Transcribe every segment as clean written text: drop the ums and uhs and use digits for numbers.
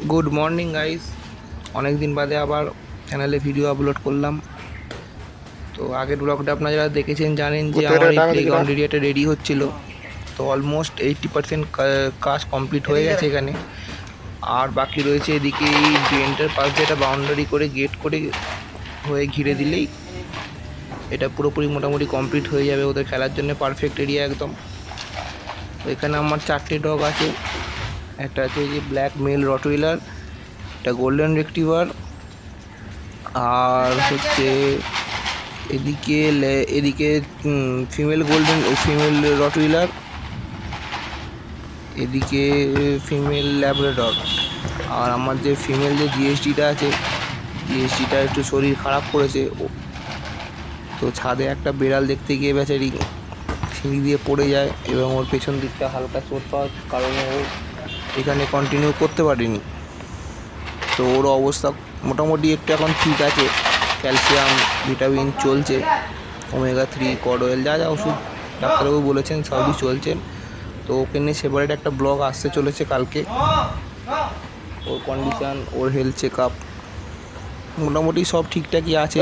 Good morning guys, অনেক দিন বাদে আবার চ্যানেলে ভিডিও আপলোড করলাম। তো আগের ব্লগটা আপনারা যারা দেখেছেন জানেন যে আমার এই প্লেগ্রাউন্ড এরিয়াটা রেডি হচ্ছিল। তো অলমোস্ট 80% কাজ কমপ্লিট হয়ে গেছে এখানে। আর বাকি রয়েছে এদিকে এই ড্রেনটার পাশ দিয়ে একটা বাউন্ডারি করে গেট করে হয়ে ঘিরে দিলেই এটা পুরোপুরি মোটামুটি কমপ্লিট হয়ে যাবে, ওদের খেলার জন্য পারফেক্ট এরিয়া একদম। তো এখানে আমার 4টে ডগ আছে। একটা আছে যে ব্ল্যাক মেল রটউইলার, একটা গোল্ডেন রেক্টিভার, আর হচ্ছে এদিকে ফিমেল রটউইলার, এদিকে ফিমেল ল্যাব্রাডর। আর আমার যে ফিমেল যে জিএসটিটা আছে, জিএসটিটা একটু শরীর খারাপ করেছে, তো ছাদে একটা বেড়াল দেখতে গিয়ে বেচারি সিঁড়ি দিয়ে পড়ে যায় এবং ওর পেছন দিকটা হালকা চোট পাওয়ার কারণে ও এখানে কন্টিনিউ করতে পারেনি। তো ওর অবস্থা মোটামুটি একটু এখন ঠিক আছে, ক্যালসিয়াম ভিটামিন চলছে, ওমেগা-3 কড অয়েল যা যা ওষুধ ডাক্তারবাবু বলেছেন সবই চলছে। তো ওকে নিয়ে সেপারেট একটা ব্লগ আসতে চলেছে কালকে। ওর কন্ডিশান, ওর হেলথ চেক আপ মোটামুটি সব ঠিকঠাকই আছে,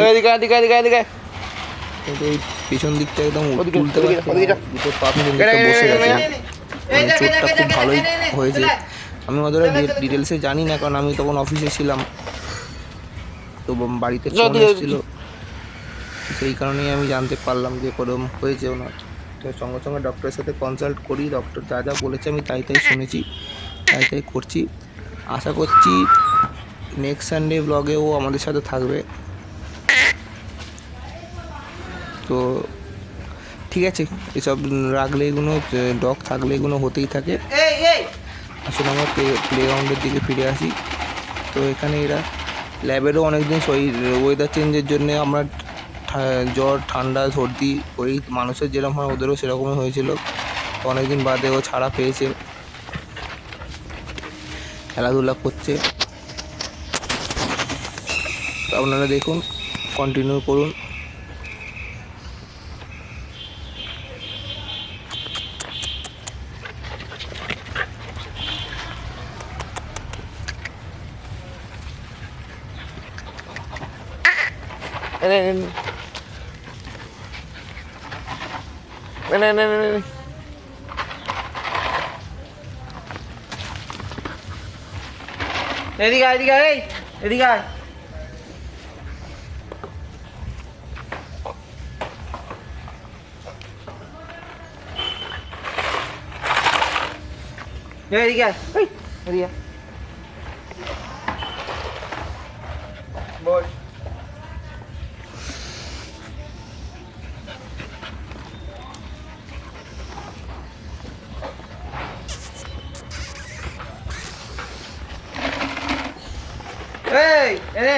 কিন্তু এই পেছন দিকটা একদম তুলতে পারছে, দুটো পা পেছন দিকটা বসে গেছে। চোটটা খুব ভালোই হয়েছে। আমি অতটা ডিটেলসে জানি না, কারণ আমি তখন অফিসে ছিলাম, তো বাড়িতে ফোন এসেছিল, সেই কারণেই আমি জানতে পারলাম যে কীরকম হয়েছে ওনার। তো সঙ্গে সঙ্গে ডক্টরের সাথে কনসাল্ট করি, ডক্টর যা যা বলেছে আমি তাই শুনেছি, তাই করছি। আশা করছি নেক্সট সানডে ব্লগে ও আমাদের সাথে থাকবে। তো ঠিক আছে, এসব রাখলে এগুলো, ডগ থাকলে এগুলো হতেই থাকে। আসলে আমরা প্লেগ্রাউন্ডের দিকে ফিরে আসি। তো এখানে এরা ল্যাবেরও অনেক দিন শরীর ওয়েদার চেঞ্জের জন্যে আমরা জ্বর ঠান্ডা সর্দি ওই মানুষের যেরকম হয় ওদেরও সেরকমই হয়েছিল। অনেক দিন বাদে ও ছাড়া পেয়েছে, খেলাধুলা করছে। তো আপনারা দেখুন, কন্টিনিউ করুন। এদিকে এদিকে এদিকে এদিকে এদিকে বল। এই এনে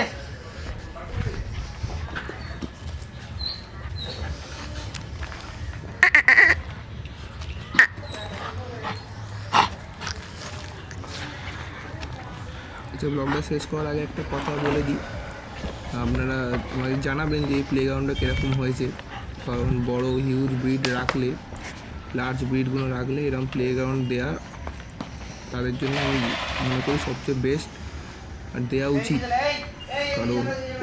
ব্লগটা শেষ করার আগে একটা কথা বলে দিই, আপনারা আমাদের জানাবেন যে এই প্লেগ্রাউন্ডটা কীরকম হয়েছে। কারণ বড় হিউজ ব্রিড রাখলে, লার্জ ব্রিডগুলো রাখলে এরকম প্লেগ্রাউন্ড দেওয়া তাদের জন্য আমি মনে করি সবচেয়ে বেস্ট, আর দেওয়া উচিত। কারণ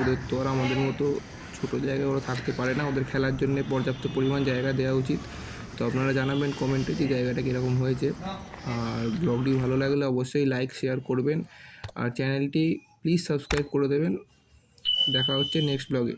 ওদের তো আর আমাদের মতো ছোটো জায়গায় ওরা থাকতে পারে না, ওদের খেলার জন্য পর্যাপ্ত পরিমাণ জায়গা দেওয়া উচিত। তো আপনারা জানাবেন কমেন্টে যে জায়গাটা কীরকম হয়েছে। আর ব্লগটি ভালো লাগলে অবশ্যই লাইক শেয়ার করবেন, আর চ্যানেলটি প্লিজ সাবস্ক্রাইব করে দেবেন। দেখা হচ্ছে নেক্সট ব্লগে।